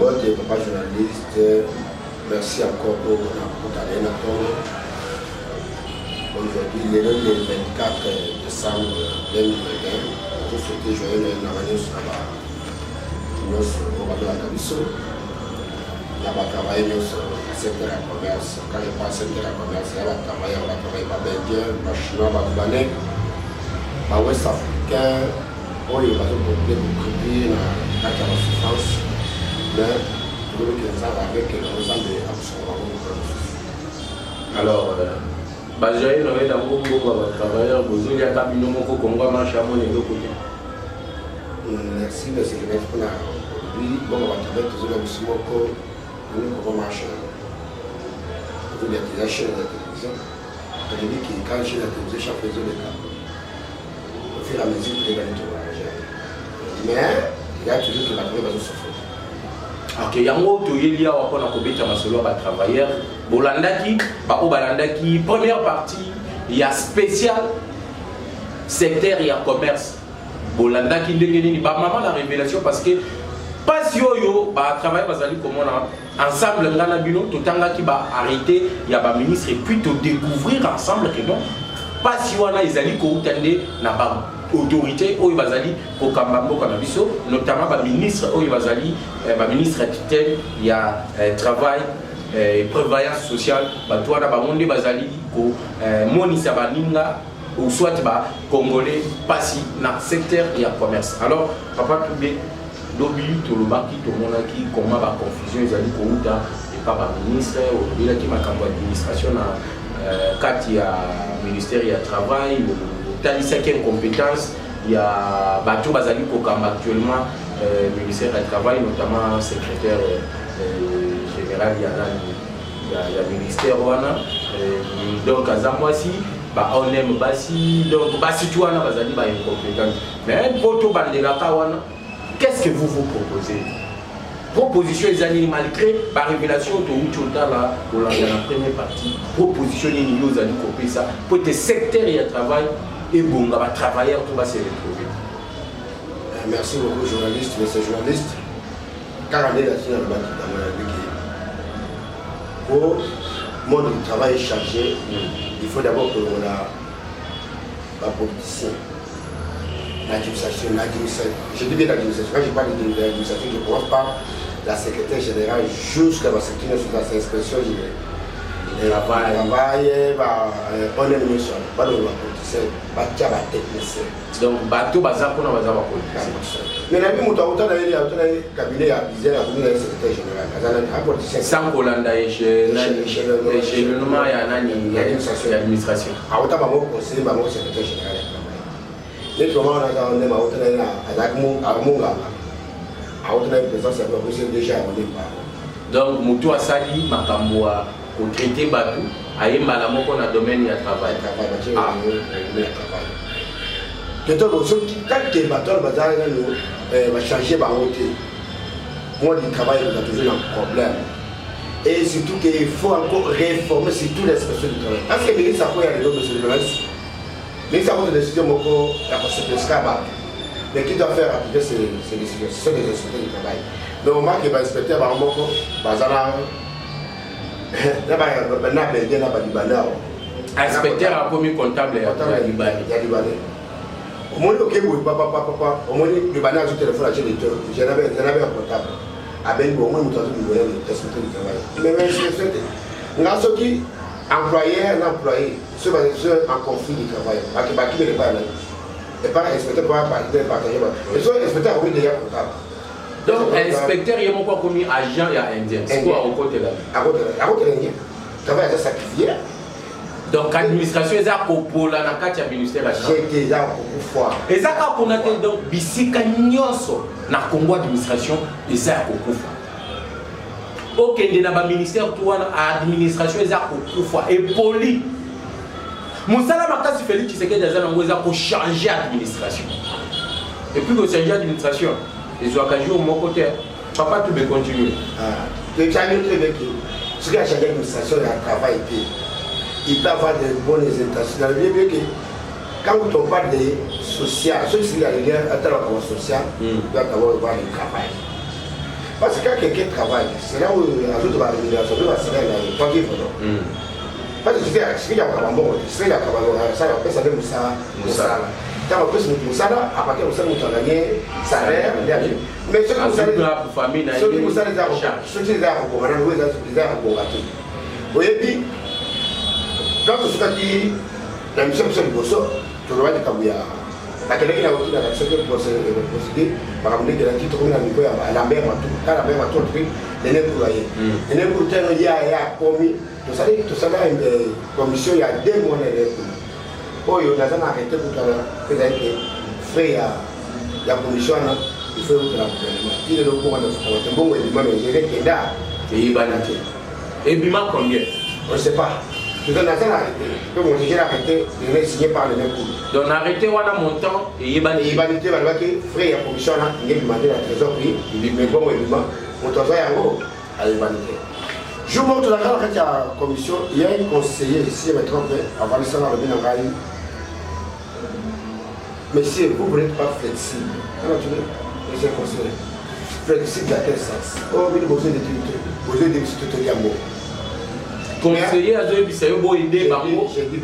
Bon, papa journaliste, merci encore pour ta réunion. Aujourd'hui, le 24 décembre 2021, vous souhaitez joyeux Noël nous on va travailler dans le secteur de la commerce. Quand je parle secteur de la commerce, on va travailler pas belgien, pas chinois, pas libanais, pas ouest africain, on est basé pour contribuer à la souffrance, mais pour le avec l'ensemble des absorptions. Alors, Bajaï Noé d'abord pour travailleurs, vous avez un cabinet au Congo, marche à mon niveau côté. Merci, merci de mettre pour aujourd'hui. Bon, on va travailler toujours dans le Simoko, nous marche. Vous avez déjà chez la télévision. Vous avez dit que quand j'ai la télévision, chaque fois, les cas. Au fur et à mesure, vous allez trouver. Mais il y a toujours qui va trouver dans le souffle. Ok, yango to yeli ya wakona kobeta masolo ba travailleurs bolandaki ba obalandaki première partie il y a spécial secteur il y a commerce bolandaki ndenge nini ba maman la révélation parce que pas yo ba travail bazali comment ensemble ngana bino totanga ki ba arrêter il y a ba ministre et puis to découvrir ensemble que non pas si wana ezali ko utande na ba autorité oyo bazali ko kambambo kana biso notamment ba ministre oyo bazali ba ministre tutelle il y a travail et prévoyance sociale ba toana ba monde bazali ko monisa baninga ou soit ba congolais pasi na secteur il y a commerce. Alors papa Toubé lobi to lobaki to monaki comment ba confusion ezali ko uta et pas ba ministre ou bila ki makambo administration na kati ya ministère ya travail dans les 5e compétences, il y a Batou Bazali Kokam actuellement, ministère du Travail, notamment secrétaire général, il y a le ministère Wana, donc à Zamwasi, on aime Bassi, donc Bassi Touana Bazali a une compétence. Mais Poto Bandelaka Wana, qu'est-ce que vous proposez? Proposition des années malgré la révélation de Ouchota là, dans la première partie, proposition des niveaux à couper ça, pour tes secteurs et travail. Et bon, on va travailler, on va se retrouver. Merci beaucoup, journaliste, monsieur journaliste. Car on est là-dessus dans le pour le monde du travail chargé, il faut d'abord que l'on a la politicien, l'administration. Je dis bien l'administration, quand je parle de l'administration, je ne commence par la secrétaire générale jusqu'à la secrétaire sur la inspection générale. On est le mission, pas le politicien, pas le technicien. Donc, bateau baza pour nous avoir politicien. Mais la vie autant d'aller à cabinet à viser la commune secrétaire général. Un politicien. Sans Colanda et chez le nom il y a une administration. À autant maman conseiller maman secrétaire général. Les comment on est à autant d'aller à Armonga. À autant d'aller présence à la déjà au départ. Donc, Moutou Asali, Makamboa. Pour traiter bateau, aïe malamoko qu'on a domaine à travail. Quand les bateaux va changer ma route, moi du travail on a toujours un problème. Et surtout qu'il faut encore réformer surtout l'expression du travail. Parce que le ministre a fait un réseau de surveillance. Le ministre a fait des décisions pour la conséquence. Mais qui doit faire appliquer ces décisions? Ce sont les inspecteurs du travail. Donc on marque que les inspecteurs inspecteur a commis comptable à Libanais. Au moins, papa, au moins, le Libanais a téléphone à Chéléteur. J'en avais un comptable. À Ben, au moins, nous avons dit que l'inspecteur du travail. Mais même si nous avons dit employé, un employé, ceux en conflit du travail, qui ne pas là. Et pas inspecteur pour partager. Et soit inspecteur a commis déjà comptable. Donc, inspecteur, il y a mon commis agent et indien. C'est quoi au côté là? À côté de l'Indien. Le travail est sacrifié. Donc, l'administration est à Kopola, dans le ministère. J'ai déjà beaucoup fois. Et ça, quand on a donc, Bissika Nyonso, dans le Congo administration, et ça, à Kokofa. Ok, dans le ministère, l'administration est à Kokofa. Et poli. Moussala Makasi Félix Tshisekedi est pour changer l'administration. Et puis, pour changer l'administration, ils ont qu'à jouer au mon côté. Papa, tu veux continuer. Le challenge très bien. Ce qui a changé l'administration, il y a un travail. Il peut avoir de bonnes intentions. Bien que quand on parle de social, ceux qui sont à la social, il doit avoir le travail. Parce que quand quelqu'un travaille, c'est là où la autre va rémunération, va se faire pas vivre. Parce que ce qu'il y a un bon, c'est là ça après ça donne ça. Quand on peut se mettre ça là, à partir de ça, on a gagné salaire, mais ce que vous savez, ceux qui vous savez, ceux qui les ont voyez, puis, quand on se dit, la mission de Bosso, tu dois être comme il y a. La quelqu'un qui a aussi accepté de procéder, par exemple, il a dit trouver la micro à la mer, quand la mer a tout pris, les nez pour aller. Les nez pour tenir, il y a commis, tout ça, une commission, il y a 2 mois les nez. Oh, il y a arrêté pour que les frais à la commission, il faut que la gouvernement. Il est le courant de ce bon élément, mais il est là. Et il va nager. Et Bima combien? On ne sait pas. Tout un arrêté. Comme on dit, arrêté, il est signé par le même coup. Donc, arrêté, on a montant et il va nager. Il va nager, il va nager, frais à la commission, il est demandé la trésorerie, il est bon élément, on t'en va en haut, à l'humanité. Je vous montre la commission, il y a un conseiller ici, maintenant, avant le salaire de Binangaï. Mais si vous n'êtes pas flexible, alors tu veux, monsieur le conseiller, flexible à quel sens? Oh, oui, vous avez des petits amours. Conseiller à Zoé Bissayo, vous aider Bango. J'ai dit,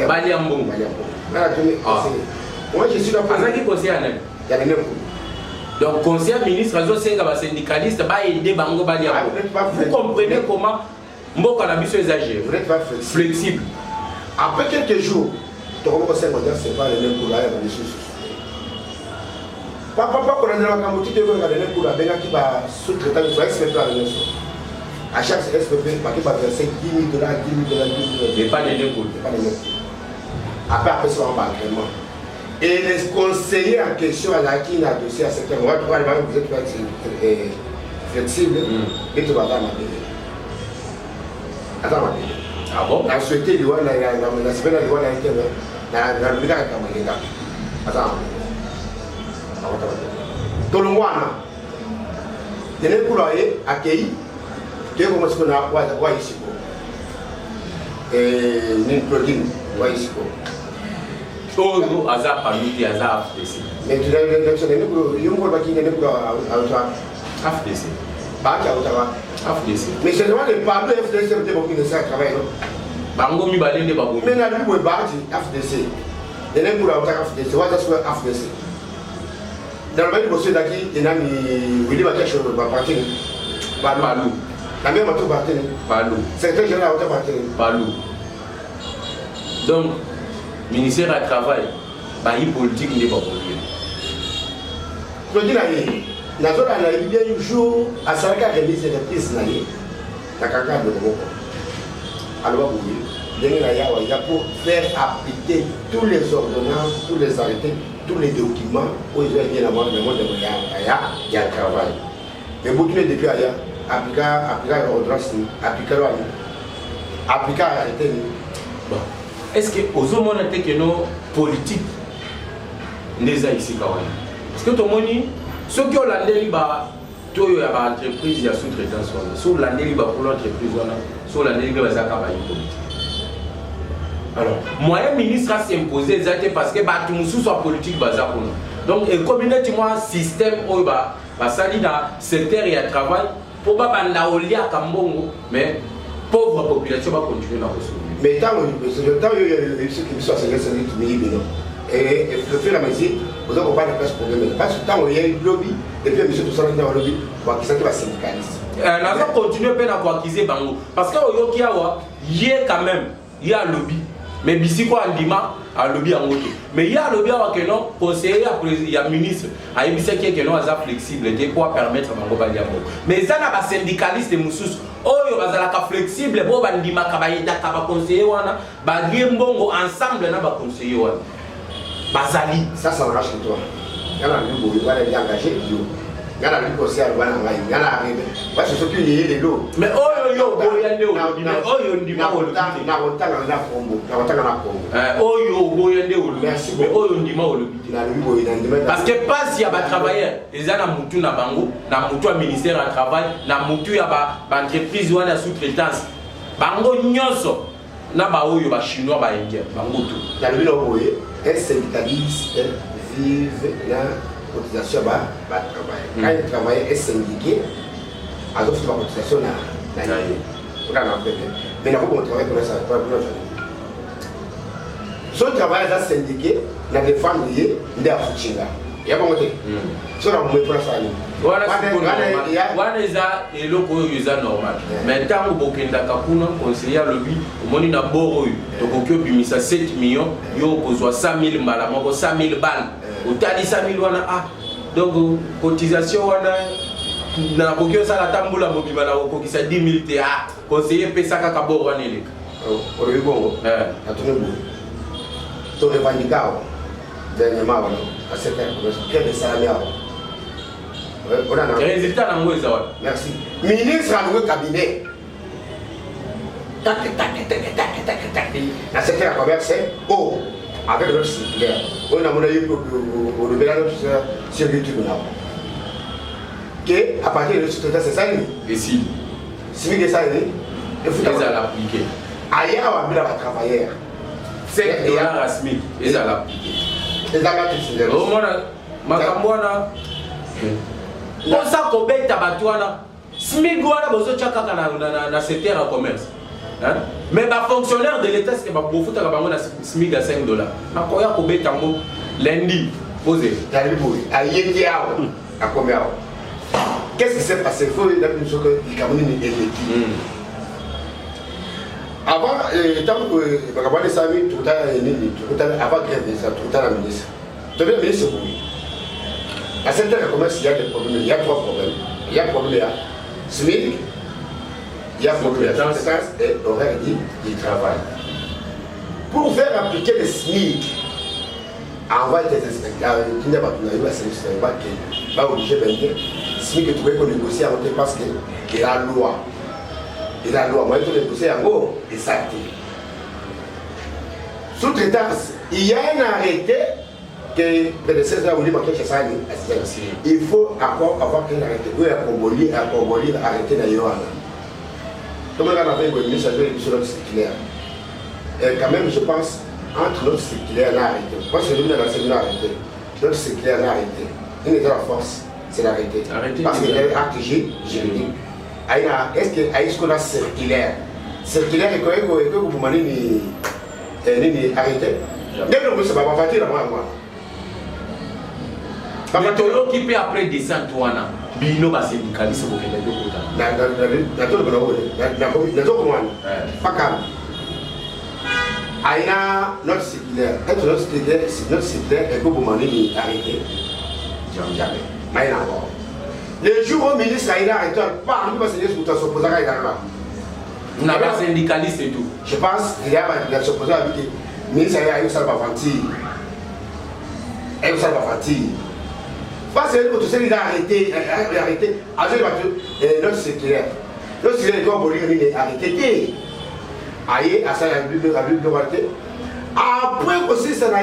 Baliambo. Moi, je suis là pour. Qui conseiller à Nem? Il y a des nems. Donc, conseiller ministre, un syndicaliste, va aider Bango Baliambo. Vous comprenez comment Mboka la mission exagère? Vous n'êtes pas flexible. Après quelques jours, tu commences à me dire c'est pas les mêmes pour la papa qu'on a dans la Cambodge, tu as les mêmes pour la Bénin qui va sous-traitant, il faut exploiter la nation. À chaque SPP, il va verser $10 000, $10 000, $10 000. Mais pas les mêmes pour. Après, ça va vraiment. Et les conseillers en question à la qui n'a dossier à certains moments, vous êtes flexible et tu vas dans ma télé. Attends ma télé. Ah bon? La société, la semaine, la lumière est comme attends. Tout le monde, il y a des courriers accueillis. Tu sais comment est-ce qu'on a ici? Et une protéine, ici. Oh, non, hasard parmi les hasards FDC. Mais tu as une élection de nous, il y a un peu qui n'est pas à FDC. Pas à Ottawa. FDC. Mais c'est vraiment les parler FDC qui ont fait un travail. Bango mi balé de Bango. Mais la Bible est bâtie FDC. Il y a un peu à FDC. What is FDC? Dans le même dossier d'Aki, il y a un Willy Batache au Bapatin. Balou. La même à tout Batin. Balou. Secrétaire général au Batin. Balou. Donc, ministère du Travail, il politique n'est pas politique. Je dis la zone a eu bien un jour à Saraka remise de prise naïe. La caca de Boko. Alors, il y a pour faire appliquer tous les ordonnances, tous les arrêtés, tous les documents où ils ont bien avoir le monde de il y a le travail. Mais beaucoup de depuis ailleurs, appliquer l'ordonnance, appliquer l'arrêté. Est-ce que aux hommes on a été que nos politiques n'est ici quand même? Parce que tout le monde, ceux qui ont l'année libre, tout il y a une entreprise, il y a sous-traitance, sur l'année libre pour l'entreprise, sur l'année libre, il y a un politique. Alors, moi, le ministre a s'imposé parce que tout le monde soit politique bazar pour nous. Donc, et comme il y a un système où ça dit dans le secteur et le travail, pour ne pas aller mais pauvre population va continuer à recevoir. Mais tant qu'il y a ceux qui sont à ce niveau, et le fait la mesure, vous n'avez pas de place pour problème. Parce que tant qu'il y a eu lobby, et puis monsieur tout ça dans le lobby, qui s'appelle la syndicaliste. Nous allons continuer à acquiser Bango. Parce qu'il y a quand même, il y a un lobby. Mais ici, quoi, on dit un lobby en haut. Mais il y a un lobby qui est conseiller, il y a un ministre, il y a qui est flexible pour permettre à Bango Baliambo. Mais il y a un syndicaliste et Moussous. Oh, il y a un flexible, il y a un conseiller, il y a un ensemble, il y a un conseiller. Bazali. Ça marche pour toi. Il y a un nouveau, il y a un engagé. Il y a un conseiller, il y a un arrivé. Parce que ce qui est les lots. Mais oh, yo, parce que pas si y a des travailleurs, ils ont un na bango, na mutu au ministère du travail, na mutu à entreprise ou à sous-traitance. Bango nyonso, na ba oyo ba chinois ba indien, bango tout. Dans le bureau, un syndicaliste vive la cotisation va travailler. Quand il travaille, est syndiqué, azofuta bacotisation na ye oka na pepe mais nako kotravaille pour ça pour so travail eza syndiqué na défendre ye nde afutinga ya bongo te so na bomoi mpona sala nini wana eza eloko oyo eza normal mais ntango bokendaka kuna conseiller alobi omoni na bor oyo tokoki obimisa 7 millions yo okozwa 100 000 mbala moko 100 000 bale otali 100 000 wana donc cotisation wana nakoki osala ata mbula mobima na kokokisa 10 000 te conseiller epesa kaka bor wana eleka olobi bongo natuni boye torevandika awa dernièrement wana à 7 heures quel esalami awa résultat nango eza wana merci ministre alongo cabinet na secteur ya commerce avec notre circulaire oyo namona yo olobela notre sur YouTube na que à partir de ce temps c'est ça ni ici si que ça ni il faut l'appliquer aya wa bila ba travailleur c'est $7 rasmi eza l'appliquer eza la tutelle au mona makambo wana posa kobeta bato wana SMIC wana bozotia kaka na secteur ya commerce mais bafonctionnaire de l'état c'est bofutaka bango na SMIC ya $5 nakoya kobeta yango lundi posé ayeki awa akomi awa qu'est-ce qui s'est passé faut la mission que Cameroun est électrique avant tant que bakabane sami tout avant grève ça tout à la ministre tu veux ministre à cette heure commerce il y a des problèmes il y a 3 problèmes il y a problème à SMIC il y a problème à et horaire du travail pour faire appliquer le SMIC envoyer des inspecteurs qui n'a pas pu arriver à ce pas que va obligé de venir SMIC que tu peux négocier avec parce que il y a la loi moi il faut négocier en gros et ça sous-traitance il y a un arrêté que le 16 ans il faut avoir un arrêté pour abolir arrêté dans Yohana comme on a fait une ministre sur notre circulaire quand même je pense entre notre circulaire et l'arrêté moi je suis dans la seconde arrêté notre circulaire et l'arrêté une de la force c'est l'arrêté parce qu'il y a un acte juridique est-ce que est-ce qu'on a circulaire et que vous m'avez ni arrêté dès que vous savez pas partir moi mais tolo qui peut après descendre wana bino ba syndicaliste ko kenda ko kota na tolo ko na tolo ko wana pakam aina notre circulaire notre circulaire et que vous m'avez ni arrêté jamais mais non le jour où le ministre a arrêté parle parce que vous s'opposez à là on n'a pas syndicaliste et tout je pense qu'il y a des s'opposé avec le ministre a eu ça pas fatigue et ça pas fatigue parce que tout ça il a arrêté avec notre circulaire est abolir il est arrêté aïe à ça la Bible après aussi ça n'a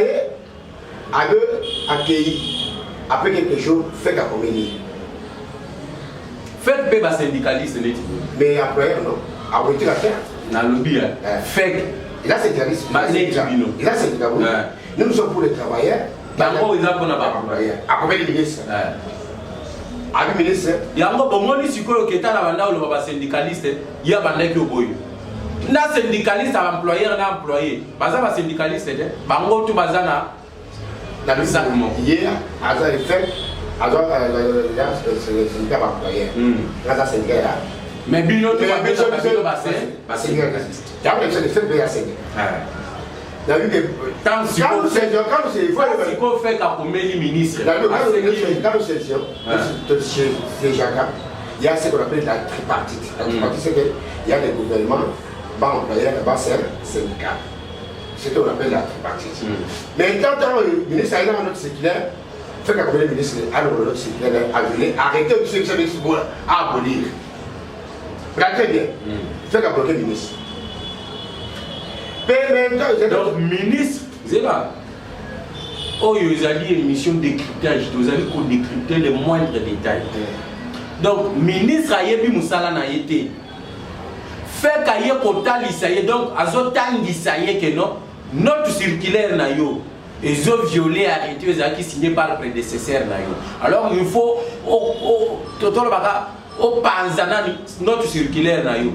accueilli après quelques jours fait qu'à communier faites pas syndicaliste mais après non après tu la faire na lobby fait il a syndicaliste il a syndicaliste nous sommes pour les travailleurs bango exemple na ba travailleurs après le ministre avec ministre yango bomoni sikoyo keta na banda lo ba syndicaliste ya banda ki oboyo na syndicaliste à employeur na employé baza ba syndicaliste bango tu baza na exactement hier à ça fait alors c'est le syndicat employeur grâce à syndicat mais bino tu vas bien ba syndicaliste ya mais c'est le fait bien syndicat la vu que quand c'est il faut faire qu'à commélie ministre dans le session c'est Jacques il y a ce qu'on appelle la tripartite c'est que il y a des gouvernements bas employeurs bas syndicats c'est ce qu'on appelle la tripartite mais quand le ministre a dans notre circulaire fait qu'à commélie ministre a notre circulaire arrêtez de se abolir regardez bien fait qu'à bloquer ministre donc ministre c'est là oh ils allaient une mission de décryptage vous allez qu'on décrypter les moindres détails donc ministre ayebi musala na été fait kaye kotali ça y donc azotangi ça y que non notre circulaire na yo ils ont violé arrêté qui signé par le prédécesseur na yo alors il faut totolo baka au panzanani notre circulaire na yo.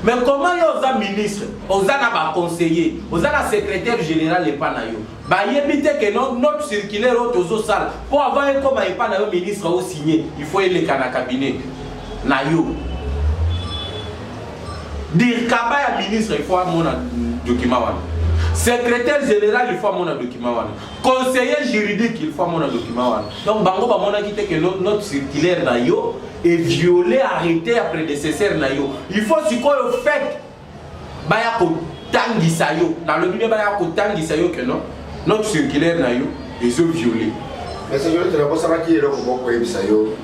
Mais comment yo za ministre, oza na ba conseiller, oza na secrétaire général le pa na yo. Ba yebite que notre circulaire au tozo sala pour avoir un comme pas na yo ministre au signé, il faut aller na cabinet na yo. Dire kabaya ministre il faut mon document wana. Secrétaire général il faut mon document wana. Conseiller juridique il faut mon document wana. Donc bango ba mona kite que notre circulaire na yo et violer, arrêter à prédécesseur na yo. Il faut si quoi le fait baya ko tangisa yo. Dans le milieu baya ko tangisa yo que non. Notre circulaire na yo ils ont violé. Mais c'est juste la bosse qui est là pour quoi bisa yo.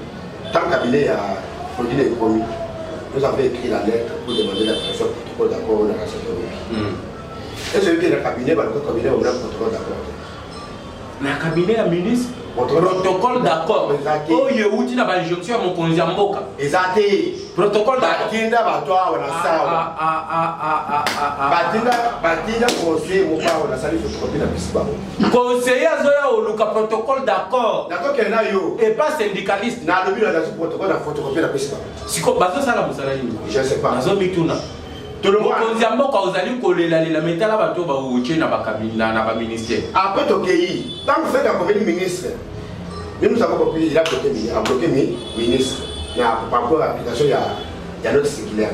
Tant cabinet a produit les commis. Nous avons écrit la lettre pour demander la création du protocole d'accord dans la sécurité. Et celui qui est dans le cabinet, le cabinet a un protocole d'accord. Le cabinet a ministre protocole d'accord. Oh, il y a une injonction à mon conseil en boca. Exact. Protocole d'accord. Batinda batwa wana sawa. Batinda conseiller mo pa wana sali photocopie na bisiba. Conseiller azoya oluka protocole d'accord. D'accord que na yo. Et pas syndicaliste. Na lobi na protocole na photocopie na bisiba. Siko bazo sala musala ni. Je sais pas. Bazo mituna. Mokonzi mboka ozali kolela lela metala bato ba uche na bakabina na ba ministère. Après Tokei, tant que fait comme ministre, nous avons compris il a bloqué ministre. Il y a par rapport à l'application il y a notre circulaire.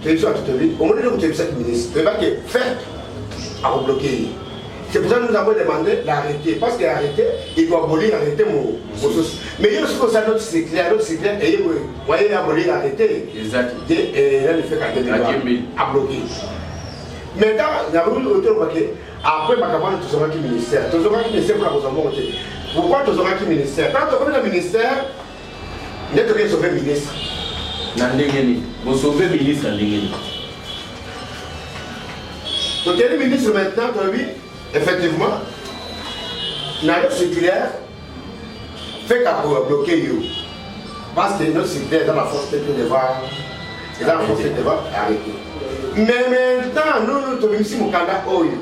Tu es sûr tout de suite. Au moment où tu es cette ministre, tu vas que faire à bloquer. C'est pour ça que nous avons demandé l'arrêter. Parce qu'il a arrêté, il doit abolir l'arrêté mon souci. Mais il y a aussi notre circulaire, et il voyez abolir l'arrêté. Exact. Et là, il fait qu'à bloquer. Maintenant, il y a eu autre paquet. Après, il y a tout ce ministère. Tout ce ministère pour la Mozambique. Pourquoi tout ce ministère? Quand tu as le ministère, il y a que sauver le ministre. Nandengeni. Vous sauvez le ministre Nandengeni. Donc, il y a le ministre maintenant, tu as vu? Effectivement, notre circulaire fait qu'à bloquer you. Parce que notre circulaire est dans la force de devoir arrêter. Mais maintenant, nous sommes ici, mon candidat Oyo.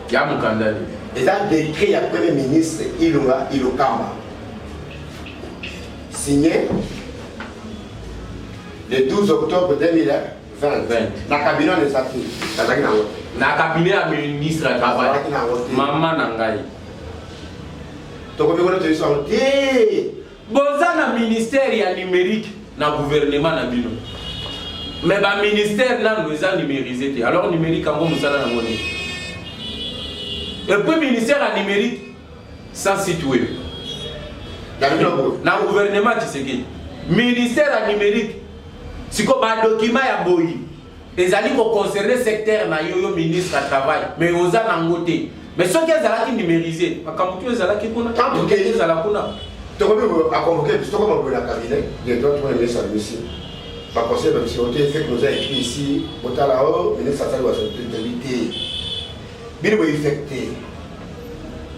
Il y a mon candidat. Et un décret à Premier ministre Ilokamba. Signé le 12 octobre 2020. Dans le cabinet des actifs. Na cabinet à ministre à travail. Maman Nangai. Donc, on va te dire, Boza na ministère ya numérique na gouvernement na bino. Mais ba ministère là nous a numérisé. Alors numérique en gros musala na monnaie. Et puis ministère à numérique sans site web. Na gouvernement Tshisekedi. Ministère à numérique. Siko ba document ya boyi. Les alliés vont concerner le secteur na yo ministre à travail, mais aux anangoté. Mais ceux qui sont numérisés, quand tu es là qui kuna, quand tu es là kuna. Tu as convoqué, tu as convoqué la cabinet, il y a d'autres ministres à ici. Par conseil de sécurité, fait que nous avons écrit ici, au Talao, ministre à la sécurité. Bien infecté.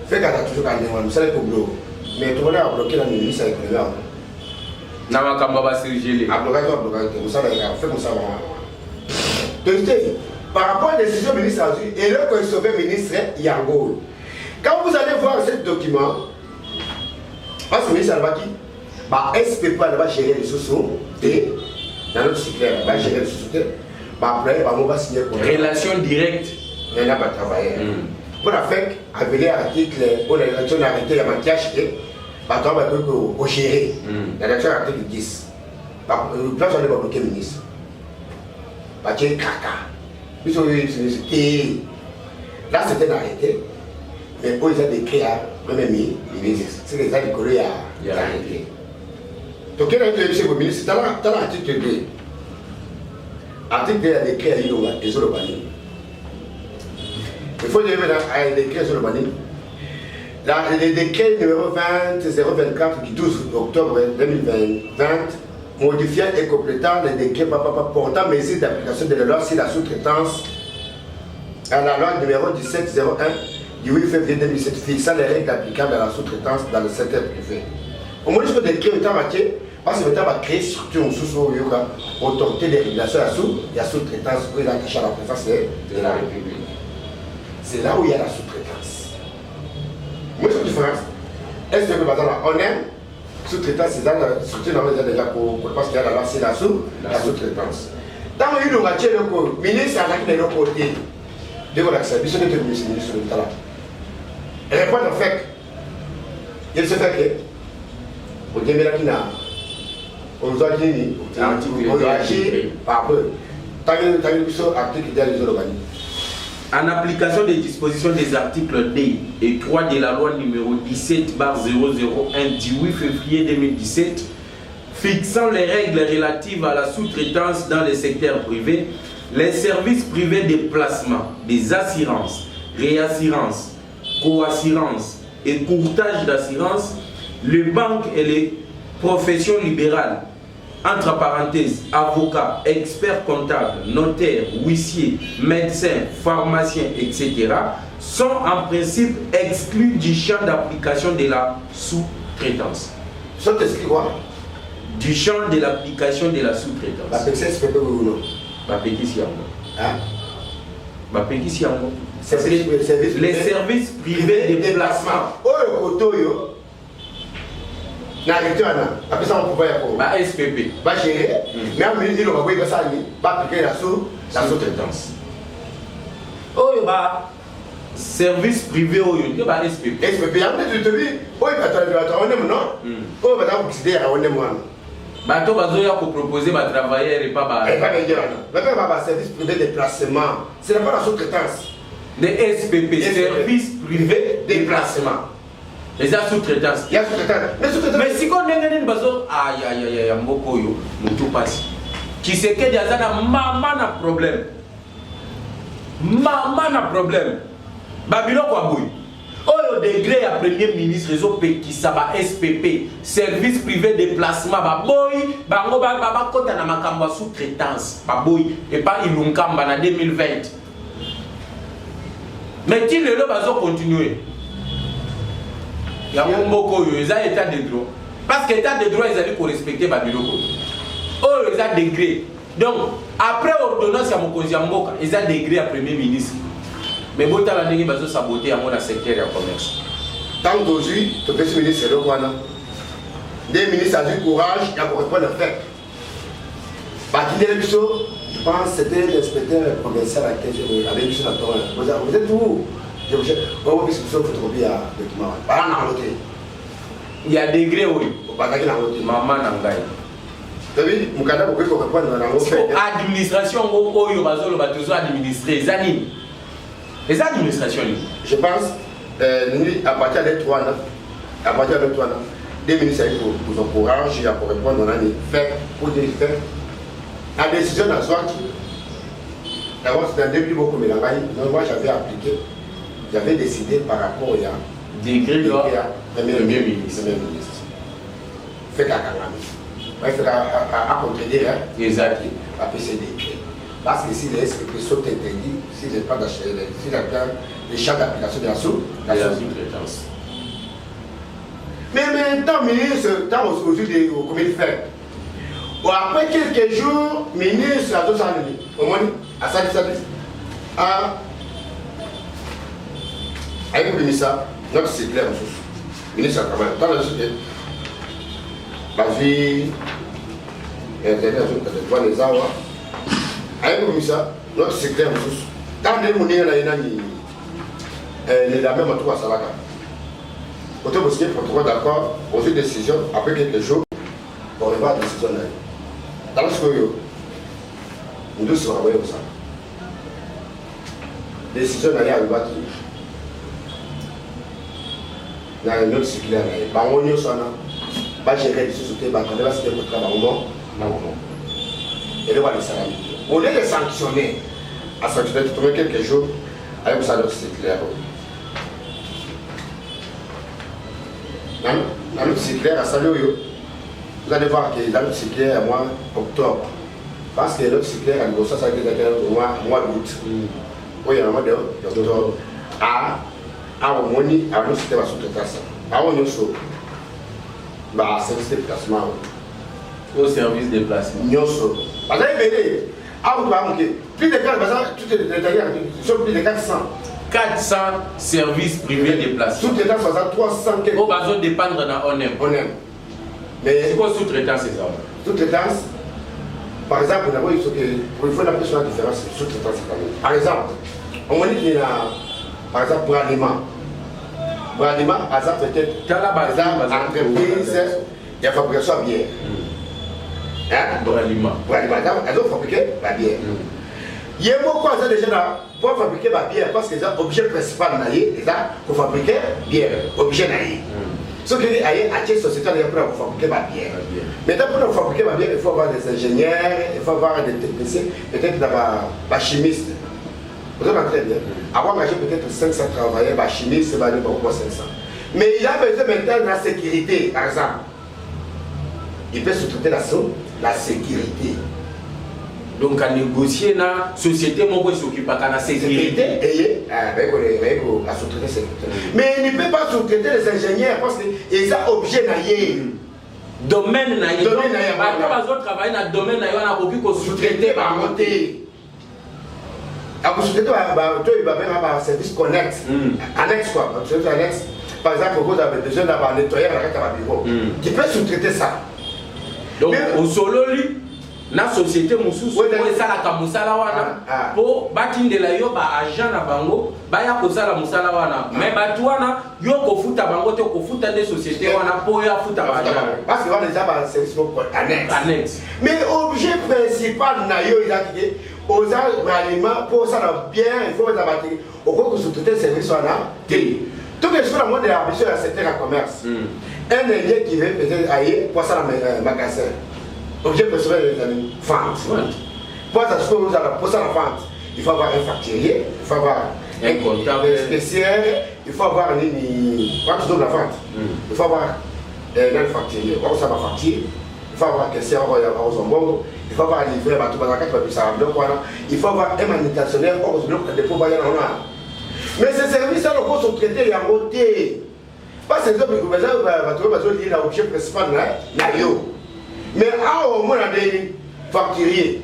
Fait qu'elle a toujours gagné, nous savons pour bloquer. Mais tu vas bloquer la ministre avec le verbe. Nama kamba sirgele. A bloqué, vous savez, fait comme ça. Donc, par rapport à la décision du ministre, et le conseiller ministre Yango. Quand vous allez voir ce document, parce que le ministre Albaki, SPP va gérer les sous et dans notre circulaire, va gérer les sous après, on va signer pour relation directe. Il n'y a pas de travail. Pour la FEC, avec l'article, pour l'élection arrêtée, il y a un cash et on va gérer. L'élection arrêtée 10. Le plan, on va bloquer le ministre. Parce que caca. Là, c'était arrêté. Mais pour les décret à Premier ministre, c'est les gens qui ont arrêté. Donc, il y a un ministre, c'est dans l'article 2. L'article 2 a décret à l'Iloba et Zolobani. Il faut dire à un décret Zolobani. Le décret numéro 20-024 du 12 octobre 2020 modifiant et complétant les décrets portant mesures d'application de la loi sur la sous-traitance à la loi numéro 1701 du 8 février 2017 fixant les règles applicables à la sous-traitance dans le secteur privé. Au moins, je peux décrire le temps parce que le temps va créer structure sous autorité de régulation il y a sous-traitance où il a caché à la préférence de la République. C'est là où il y a la sous-traitance. Moi, je fais une différence. Est-ce que on aime Sous-traitance, c'est surtout dans les déjà parce qu'il y a la loi, c'est la sous-traitance. Dans le ministre a de l'autre côté, de votre service, de le ministre de l'État. Et répond en fait, il se fait que, au début, il y a on doit dire, on doit agir par peu. Tant que article des organismes. En application des dispositions des articles D et 3 de la loi numéro 17/001 du 8 février 2017 fixant les règles relatives à la sous-traitance dans le secteur privé, les services privés de placement, des assurances, réassurances, co-assurances et courtage d'assurance, les banques et les professions libérales, entre parenthèses, avocats, experts comptables, notaires, huissiers, médecins, pharmaciens, etc., sont en principe exclus du champ d'application de la sous-traitance. Sont exclus quoi? Du champ de l'application de la sous-traitance. La PCSPP ou non? La pétition. Hein? La pétition. Les services privés de placement. Oh, le coteau, yo. Après ça, on peut pas SPP. Va gérer. Mais en minute, il va appliquer la sous-traitance. Oh, service privé, il va SPP. SPP, il y a un peu de vie. Oh, il va travailler, non? Oh, il va décider à un moment. Bateau bazoya pour proposer ma travailleur et pas ma. Et pas bien. Maintenant, on va service privé de placement. Ce n'est pas la sous-traitance. Les SPP, service privé de placement. Les sous-traitance. Il y a sous-traitance. Mais si on est dans bazo, aïe, mboko yo, tout passe. Qui sait que Diazana, maman a problème. Maman a problème. Babylon quoi bouille. Au degré à premier ministre réseau qui s'aba SPP service privé de placement ba boy bango ba kota na makambo sous-traitance ba boy et pas ilunkamba na 2020. Mais qui le bazo continuer. Ya mboko yo eza état de droit parce que état de droit ils allaient respecter Babylon. Oh ils a degré. Donc après ordonnance ya mokonzi ya mboka ils a degré à premier ministre. Mais bon, tu as dit que tu as saboté dans le secteur du commerce. Tant qu'aujourd'hui, tu peux se ministre de quoi? Des ministres ont du courage, il y a pour répondre à faire. Je pense que c'était l'inspecteur provincial à laquelle je avais vu sur la torre. Vous êtes où? Je vous cherche. On va voir si vous avez photographié à document. Pas dans l'autre. Il y a des degrés, oui. Pas dans l'autre. Maman Nangaï. Tu as vu? Mon cadavre, vous pouvez répondre dans l'autre. Administration, il va administrer. Zanine. Les administrations. Je pense, à partir de 3 ans, des ministres pour son courage, il y a pour répondre, on a fait pour des faits. La décision de la sortie, d'abord c'était un début beaucoup mélangé. Moi j'avais appliqué, j'avais décidé par rapport au décret Premier ministre. Fait qu'à Kangami. Fait à contredire, exact. À PCD. Parce que si les SPP sont interdits, si les pas d'acheter, si les champs d'application de la sous-traitance. Mais maintenant, ministre, tant aujourd'hui au comité fait. Après quelques jours, ministre a 200 000. Au moins, à ça, avec le ministre, notre c'est clair, ministre a quand même. Dans la société, la vie, les awa. Avec le commissaire, notre secrétaire, quand on est là, il est la même à 3 salades. Quand on est protocole d'accord, on fait une décision, après quelques jours, on revoit la décision. Dans ce que nous devons se renvoyer comme ça. La décision n'est pas arrivée. Dans une autre circulaire, on y va gérer les sociétés, on va se faire votre travail. Et on va les salariés. Au lieu de sanctionner, à sanctionner tout quelques jours, avec ça, c'est clair. Dans notre cycle, à Salio, vous allez voir que dans notre cycle, à mois octobre, parce que notre cycle, à Nibosa, ça a été au mois d'août. Oui, il y a un mois d'octobre. À Omoni, à notre cycle, à sous-traitance. À Onyoso, service de placement. Au service de placement. Nyoso. Parce que plus de 400, tout est détaillé, sur plus de 400. 400 services privés de placement. Tout est dans 300 quelques. Au besoin de dépendre dans ONEM. C'est quoi sous-traitance c'est ça? Sous-traitance, par exemple, il faut appeler sur la différence sous-traitance. Par exemple, on dit qu'il y a, par exemple, Bralima, ça peut-être entreprise, il y a fabrication de bière. Bralima, elles ont fabriqué la bière. Il y a beaucoup de gens pour fabriquer la bière parce que c'est l'objet principal pour fabriquer la bière, objet naïf. Ce qui est à la société pour fabriquer la bière. Maintenant, pour fabriquer la bière, il faut avoir des ingénieurs, il faut avoir des techniciens, peut-être des chimistes. Vous avez très bien. Avoir engagé peut-être 500 travailleurs, des chimistes, c'est pas 500. Mais il a besoin maintenant de la sécurité, par exemple. Il peut sous-traiter la sécurité. Donc, à négocier la société, moi, je s'occupe de la sécurité. Et la sous-traiter sécurité. Mais il ne peut pas sous-traiter les ingénieurs parce qu'ils ont objet naïe. Domaine naïe. Domaine naïe. Quand on travaille dans le domaine naïe, on a beaucoup de sous-traiter par monter. Après, sous-traiter, il va faire un service connexe. Annexe quoi. Annexe. Par exemple, vous avez besoin d'avoir nettoyé la bureau. Tu peux sous-traiter ça. Donc, au solo, la société Moussous, ça la Moussala wana pour batindela yo ba agent na bango ba ya kozala Moussala wana mais batwana yo ko futa bango te ko futa des sociétés wana pour ya futa ba agent parce que on déjà ba service annexe mais objet principal na yo il a dit aux aliments pour ça bien il faut les abattre au cours de sous-traiter service wana tout que sur la mode de la mission à secteur à commerce un ingénieur qui veut peut-être aller pour ça dans magasin. Objet principal des amis, vente. Pour ça, la vente, il faut avoir un facturier, il faut avoir un comptable spécial, il faut avoir la vente. Il faut avoir un facturier, on va facturer, il faut avoir un caissière, il faut avoir un livreur, il faut avoir un manutentionnaire, mais ces services-là, on sont traités et en beauté. Parce que les objets principal, mais au moins, on a des facturiers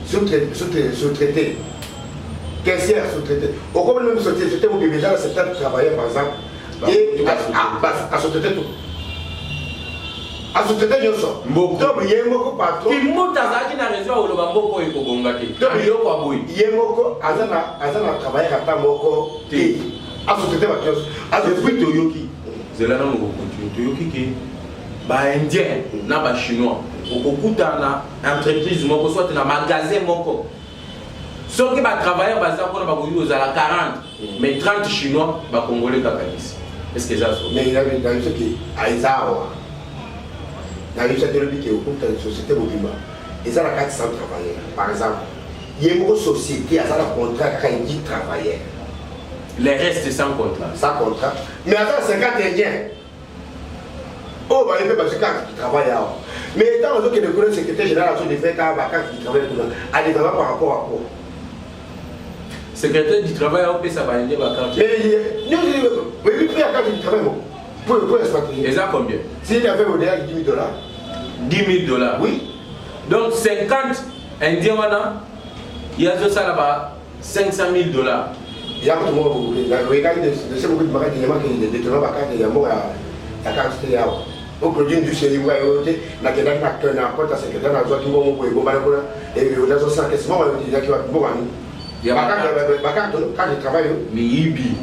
sous-traités, caissières sous-traités. Au moins, même sous-traités, vous avez déjà certains travailleurs, par exemple, et à sous-traiter tout. À sous-traiter, il y a ça. Donc, il y a beaucoup patron. Il y a beaucoup de raison où le bambou est beaucoup gâté. Il y a beaucoup de travailleurs à temps beaucoup. À sous-traiter, à depuis Toyoki, c'est là où on continue. Toyoki, ba indien na ba chinois okokuta na entreprise moko soit na magasin moko soki ba travailleurs baza ko na ba koyi ozala 40 mais 30 chinois ba congolais kakanisi est-ce que ça so mais il avait dans ce qui aizawa na lui cette lobby qui okuta la société mobima ils ont 400 travailleurs par exemple il y a une société à ça le contrat quand il dit travailleurs les restes sans contrat mais à ça 50 indiens. Oh, bah, il fait parce que qui travaille là. Mais étant donné que le secrétaire général a fait quand qui travaille à des par rapport à quoi? Secrétaire du travail, on peut s'abandonner la carte. Mais il pris la carte du travail pour exploiter. Et ça combien? S'il avait au derrière $10 000. $10 000? Oui. Donc 50 Indiens, il y a ça là-bas, $500 000. Il y a tout le monde, regardez de ces beaucoup de marques qui détournent la carte, il y a mort à la carte. Au produit du série, la secrétaire n'a pas et les autres 100 questions, il y a ma carte de travail. Miibi.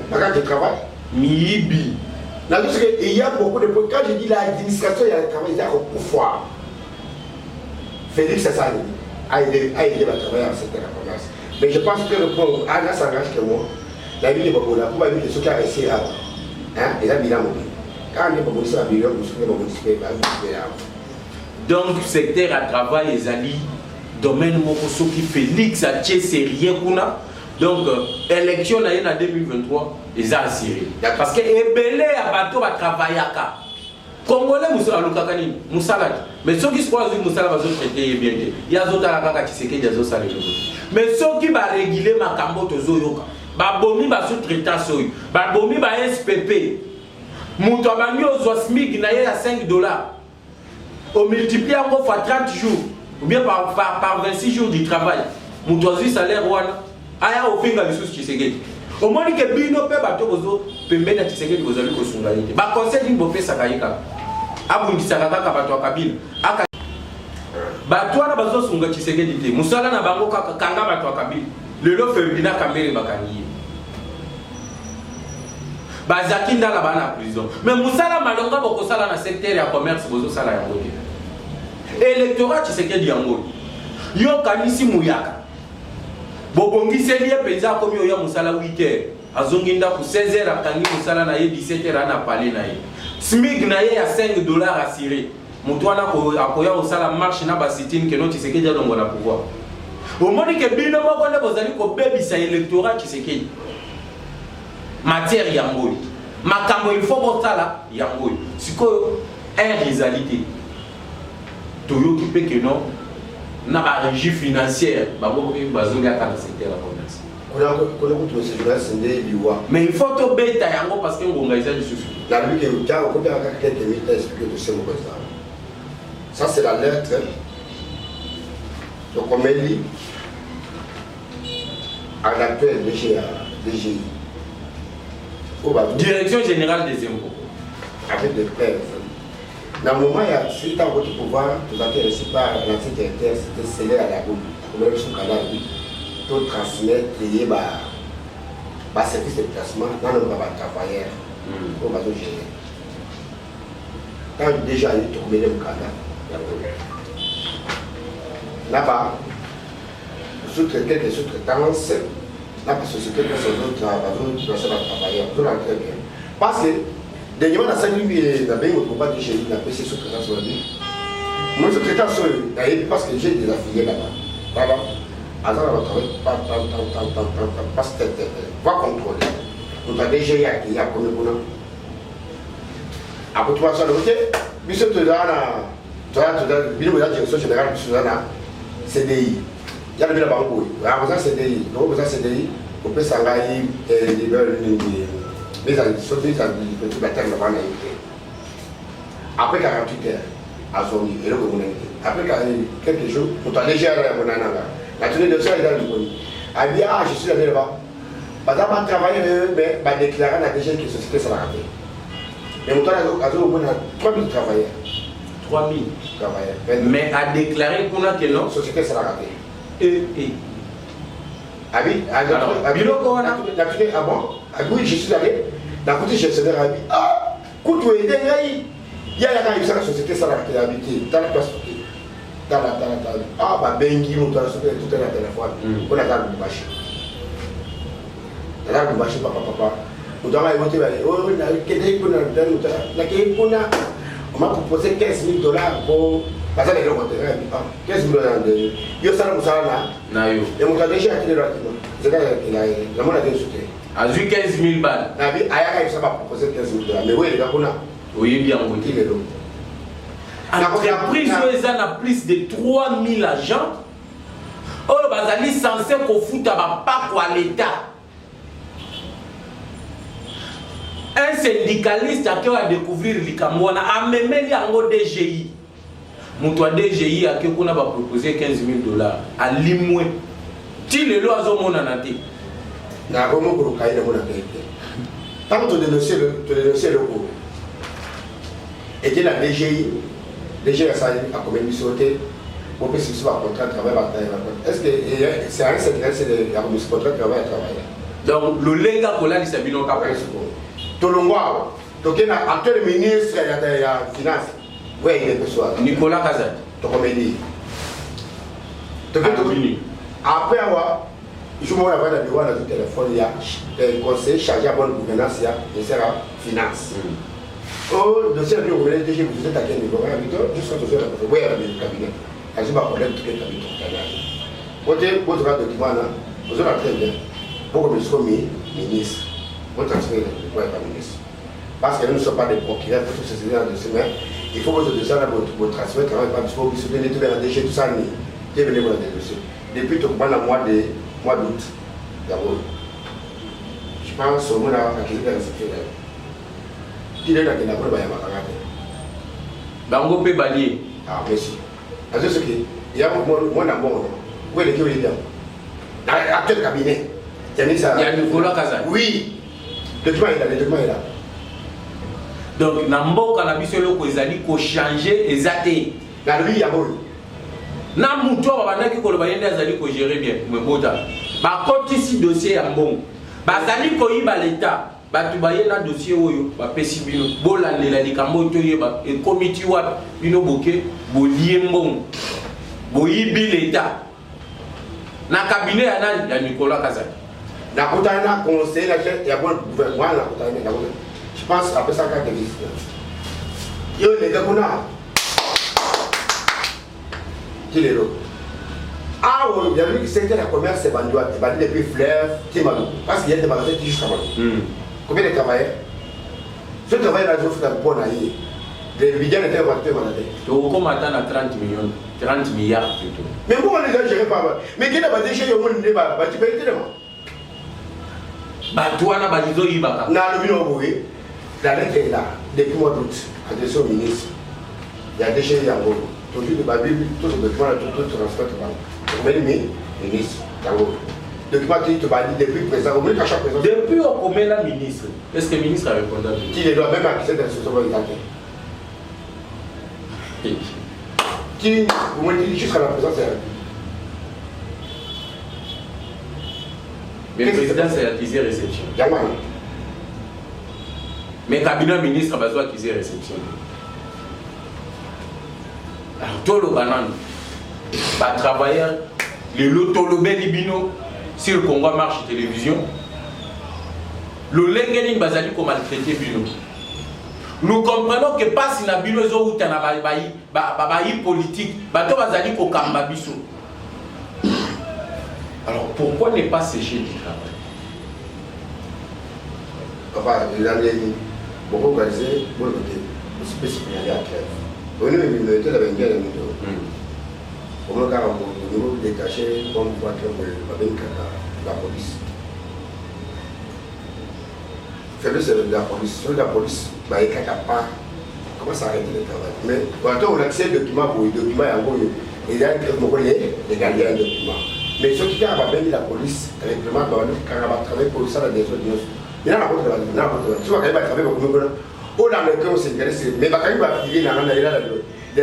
Ma carte de travail. Miibi. Il y a beaucoup de points. Quand je dis l'administration, il y a le travail, il y a au pouvoir. Félix Sassani a aidé ma travail à cette commerce. Mais je pense que le point où Anna s'engage que moi, la vie de Bobola, pour la vie de ceux qui ont essayé avant, il a mis la mobile. Quand on est pour ça, il y a donc, secteur à travail, les alliés, domaine Mokoso qui Félix a tué sérieux. Donc, élection en 2023, ils ont assuré. Parce que Ebele a bateau à travailler à Ka. Congolais, Moussalade. Mais ceux qui se croisent, Moussalade va se traiter bien. Il y a d'autres à la Kaka qui se créent des salles. Mais ceux qui vont réguler ma cambote aux Oyoka, Babomi va se traiter à Soy, Babomi va SPP. Moutabani aux SMIC n'a à $5. On multiplie encore fois 30 jours, ou bien par 26 jours du travail. Moutoisi salaire wana, aya au finga les sous Tshisekedi. Au moins que bino pe bato bozo pembena Tshisekedi bozali ko sungalite. Ba conseil ni bopé sakayika. abundisaka kaka bato ya Kabila aka bato wana bazosunga Tshisekedi te musala na bango kaka kanga bato ya Kabila lelo Ferdinand Kambere bakangi bazaki ndala bana prison mais musala malonga bokosala na secteur ya commerce bozosala yango te électorat Tshisekedi yango yo kanisi muyaka bobongiseli ye penza komi oya musala 8h azongi ndaku 16h akangi musala na ye 17h ana pale na ye SMIC na ye ya $5 assuré mutu wana akoya osala marche na basitine ke no Tshisekedi alongo na pouvoir omoni ke bino moko nde bozali kobebisa électorat Tshisekedi matière yango makambo il faut botala yango sikoyo air ezalité toyoki pe ke non na ba régie financière bango bazongi ata na secteur ya commerce mais il faut to beta yango parce que ngonga eza lisusu la lui que tiens on peut faire quelques minutes expliquer de ce mot ça c'est la lettre donc on met lit à l'actuel DGI Direction Générale des Impôts avec des pères. Dans le moment, il y a suite à votre pouvoir, tout à fait reçu par l'ancien directeur, c'était scellé à la boule. Comme le sous canal, tout transmettre, payer par service de placement dans le travailleur. On va tout gérer. Quand déjà il est tombé le canal, là-bas, sous-traiter des sous-traitances, là, parce que c'était que ces autres travailleurs, tout va très bien. Parce que, dernièrement, dans 5 minutes, il y avait un combat de chez lui, il a passé sous-traitant sur lui. Moi, sous-traitant sur lui, parce que j'ai des affiliés là-bas. Voilà. Alors, on va travailler, parce que va contrôler. On a déjà eu à qui, à combien de temps. Après, tu vas sur le côté, puis ce que tu as, la direction générale du Soudan, CDI. Il y a le banque, avant CDI, donc vous CDI, on peut s'engager mais la terre après 48 heures, à Zoni, et le après quelques jours, on a déjà la tenue de ça est dans le monde. Elle dit, ah, je suis allé là-bas. Madame a travaillé, mais a déclaré la DG que la société salariée. Et on a 3000 travailleurs. 3000 travailleurs. Mais a déclaré qu'on a quel nom? Société salariée. Ah oui, oui, je suis allé, d'un côté gestionnaire a dit, ah, écoute, il y a la société salariée qui a habité, dans la place, ah, bah, Bengi, on a sauvé tout un téléphone, on a dans le marché. Dans le marché, papa, on a voté, on m'a proposé $15 000 pour. Parce que les gens ont 15 000 $. Yo sala musala na yo. Et mon déjà attiré rapidement. C'est là qu'il a la monnaie de soutien. A vu 15 000 balles. Nabi ayaka il m'a proposé 15 000 $. Mais oui, les gars qu'on a. Oui, bien on dit les lots. L'entreprise a plus de 3000 agents. Oh, bazali censé qu'on foute à pas quoi l'État. Un syndicaliste a qu'à découvrir l'Ikamwana a même yango DGI. Mon toi DGI a qu'on a proposé 15 000 $. À Limoué. Tu le lois au monde en entier. Na romo ko kai de mon entier. Tant que tu dénoncer le coup. Et la DGI a ça a combien de sauté pour que ce soit un contrat de travail. Est-ce que c'est un secret c'est le contrat de travail. Donc le légal pour la Sabino Kapay. Tolongwa, tokena actuel ministre de la finance. Oui, il est persuadé. Nicolas Kazad. Tokomédi. Après avoir, je me rappelle la bureau du téléphone, il y a un conseil chargé à bonne gouvernance, il y a la finance. Oh, dossier de gouvernance, vous êtes à quel niveau? Jusqu'à ce que vous voyez le cabinet. Je n'ai pas de problème, tout est cabinet. Votre document, vous avez très bien. Pour que vous soyez ministre, vous transférez le pouvoir par ministre. Parce que nous ne sommes pas des procureurs pour tous ces éléments de semaine. Il faut que vous ayez votre transfert, travail par parce que vous souvenez de tout les déchets, tout ça, vous venez voir des dossiers. Depuis le mois d'août, d'abord, je pense au moins à acquérir la réception. Qui est là qui n'a pas de bail à ma caractère. Bango peut balayer. Ah, merci. Parce que il y a mon amour. Où est le qui est bien? Dans quel cabinet? Il y a Nicolas Kazan. Oui. Le document est là, Donc na mboka na biso eloko ezali ko changer ezate na lui ya boy na mutu babandaki koloba yende azali ko gérer bien mwebota bakotisi dossier ya mbongo bazali koyiba l'état batu baye na dossier oyo bapesi bino bolandela likambo toyeba ekomiti wapi bino boke bolie mbongo boyibi l'état na cabinet ya nani ya Nicolas Kazali na kutana na conseil la chef ya bon gouvernement na kutana na je pense après ça quand il yo les gars kuna kilero ah oui il y a vu que c'était la commerce c'est bandu depuis fleuve Timalou parce qu'il y a des magasins qui jusqu'à maintenant combien de travailleurs ce travail là je fais un bon année les budgets étaient votés malade donc comme attendre 30 millions 30 milliards plutôt mais moi les gens géré pas mais qui n'a pas déchiré au monde ne va tu peux tellement Batouana Badizo Ibaka. Na le bino boye, la lettre est là, depuis mois d'août, adressée au ministre. Il y a déchiré Yango. Toujours de Babibi, tout le document, tout transfert de Bango. Le ministre Yango. Document qui te va dire depuis le président, au moins qu'à chaque président. Depuis au commun la ministre, est-ce que le ministre a répondu à qui les doit même acquiser de la société volontaire. Qui, au moins, jusqu'à la présence, mais le président c'est accusé réception. Mais le cabinet ministre a besoin d'accuser réception. Alors, tout le banan, les travailleurs, les lotolobé libino, si le Congo marche télévision, le lengeni bazali comme maltraité bino. Nous comprenons que pas si na bino zo ou tana bayi politique, bato bazali ko kamba biso. Alors pourquoi ne pas sécher du travail? Papa, il a dit, beaucoup organisé, pour le côté, on se peut se signaler à Kiev. On est venu de la Bengue à la Mito. On me regarde au niveau détaché, comme on voit que la police. Faible, c'est de la police. Sur la police, il n'y a pas. Comment ça arrête le travail? Mais quand on a accès aux documents pour les documents, il y a les gardiens de documents. Mais ceux qui ont abandonné la police, règlement, quand on va travailler pour ça, il y a la contre tu vois, quand il va travailler pour nous, on a le cœur, c'est intéressé. Mais quand il va filer la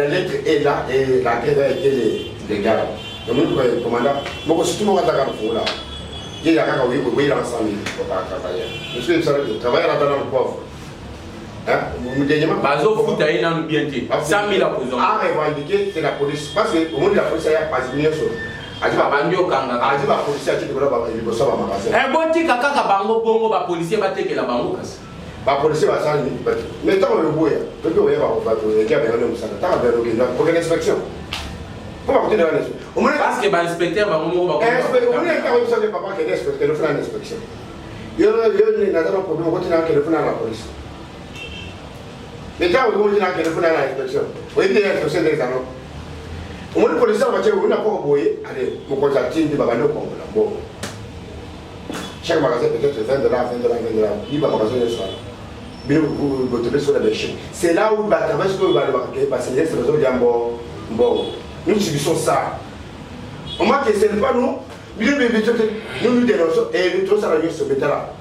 lettre est là et la guerre a été légale. Donc, nous, commandant, moi, si tout le monde a là, il y a un oui, oui, l'ensemble, il ne faut pas travailler. Monsieur le travailleur là dans le pauvre. Bazo Foutaï n'a bien dit. 100 000 à prison. À revendiquer, c'est la police. Parce que au monde de la police, il y a pas de choses. Adiba bandio kanga adiba policier ati ko ba libo so ba magasin boti kaka bango bongo ba policier ba tekela bango kasi ba policier ba sani mais tant le boya to ko ya ba to ya ba no musana ta ba no ke na ko inspection ko ba ko de la parce que ba inspecteur ba mo ba ko on est ka ko de papa que inspecteur le faire une inspection yo ni na dans problème ko tina que le faire la police mais quand on dit que le faire la inspection on dit inspection des anneaux on dit policier va dire on a pas boyé allez mon contacté dit baba no Congo là bon chaque magasin peut-être $20 il va magasin le soir bien vous tomber sur la bêche c'est là où va travailler ce que va parce que c'est le zone bon nous subissons ça on m'a que c'est pas nous nous dénonçons et tout ça la nuit se met là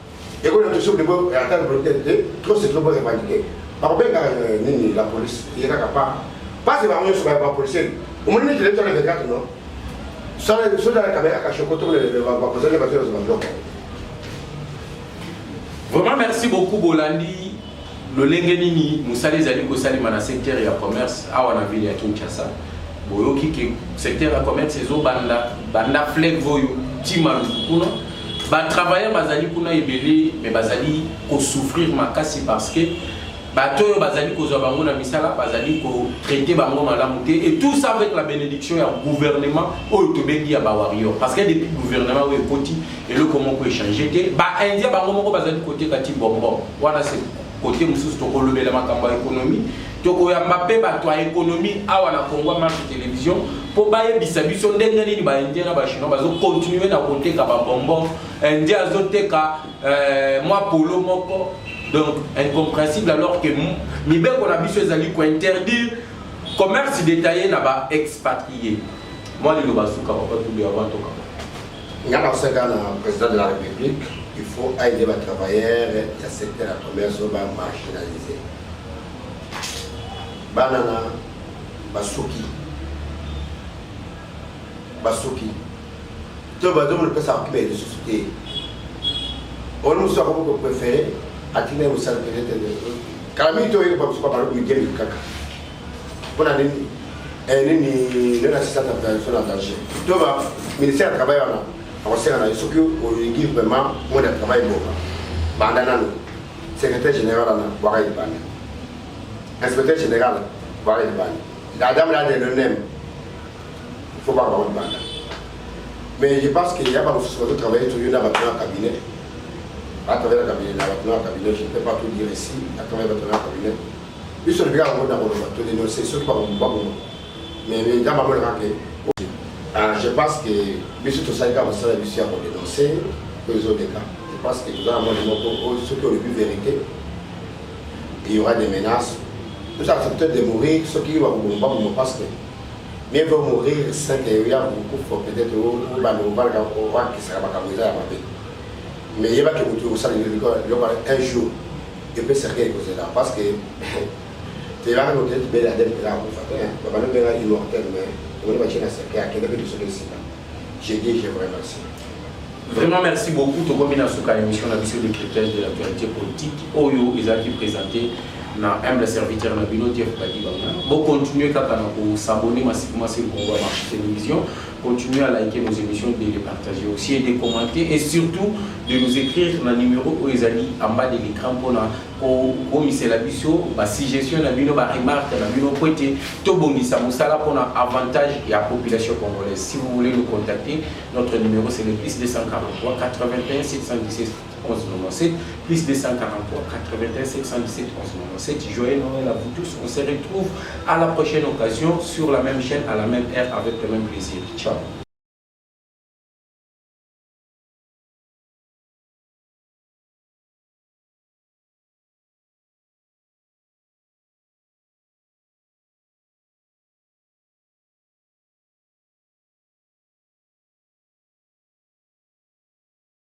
et quand on est sur le bon attendre trop c'est trop bon revendiquer par bien la police il est capable pas c'est vraiment sur la police on m'a dit que les gens les gars non ça sur la caméra caché côté va poser les voitures dans le vraiment merci beaucoup Bolandi le lengenini musali zali ko sali mana secteur ya commerce awa na ville ya Kinshasa boyoki ke secteur ya commerce ezo banda fleuve voyo Timalou kuna ba travailleurs bazali kuna ebele mais bazali ko souffrir makasi parce que bato bazali ko zo bango na misala bazali ko traiter bango malamu te et tout ça avec la bénédiction ya gouvernement oyo to bengi ya ba warrior parce que depuis gouvernement oyo koti et le comment ko échanger te ba indien bango moko bazali côté kati bonbon wana c'est côté mususu to ko lobela makambo économie to ko ya mbape bato ya économie awa na Congo marche télévision po baye bisabiso ndenge nini ba indien na ba chinois bazo continuer na côté ka ba bonbon indien azoteka moi polo moko. Donc, incompréhensible alors que Mibé qu'on a vu sur les alliés pour interdire commerce détaillé là-bas expatrié. Moi, je ne vais pas tout bien avant tout. Il y a un président de la République, il faut aider les travailleurs, il y a secteur de commerce qui va marginaliser. banana basuki to ba do le pesa qui est de société on nous a beaucoup préféré attirer au salon peut-être kalami to est pas par le game kaka on a ni le assistant de la danger to ba ministère du travail on a on ce que au équipe vraiment on a travail bon bandana secrétaire général na warai bani inspecteur général warai bani la dame là de nom il faut pas avoir une bande. Mais je pense qu'il y a pas de travailler sur une cabinet. À travers le cabinet, je ne peux pas tout dire ici, à travers votre cabinet. Puis sur le gars, on a dénoncé ce qui va pas bon. Mais dans ma je pense que M. Tossaïka va se réussir à dénoncer les autres cas. Je pense que nous avons ceux qui ont le plus vérité. Il y aura des menaces. Nous acceptons de mourir, ceux qui vont pas bon parce que mais il va mourir 5 et beaucoup peut-être au qui sera pas capable de mais il va que vous ça un jour il peut se faire là parce que tu vas nous dire que la dame là on va nous faire immortel mais on va chercher à ce qu'il y a quelqu'un de ce ici j'ai dit je vous remercie. Vraiment merci beaucoup to comme na suka émission na biso de cryptage de l'actualité politique oyo ezaki présenté na humble serviteur na bino Jeff Badi Banga. Bon continuer kaka na ko s'abonner massivement sur Congo Marché Télévision, continuer à liker nos émissions, de les partager aussi et de commenter et surtout de nous écrire na numéro ezali en bas de l'écran pour na ko misela biso ba suggestion na bino ba remarque na bino poete to bongisa musala pour na avantage et la population congolaise. Si vous voulez nous contacter, notre numéro c'est le plus 243 81 717 11 97 plus 243 81 717 11 97. Joyeux Noël à vous tous. On se retrouve à la prochaine occasion sur la même chaîne à la même heure avec le même plaisir. Ciao.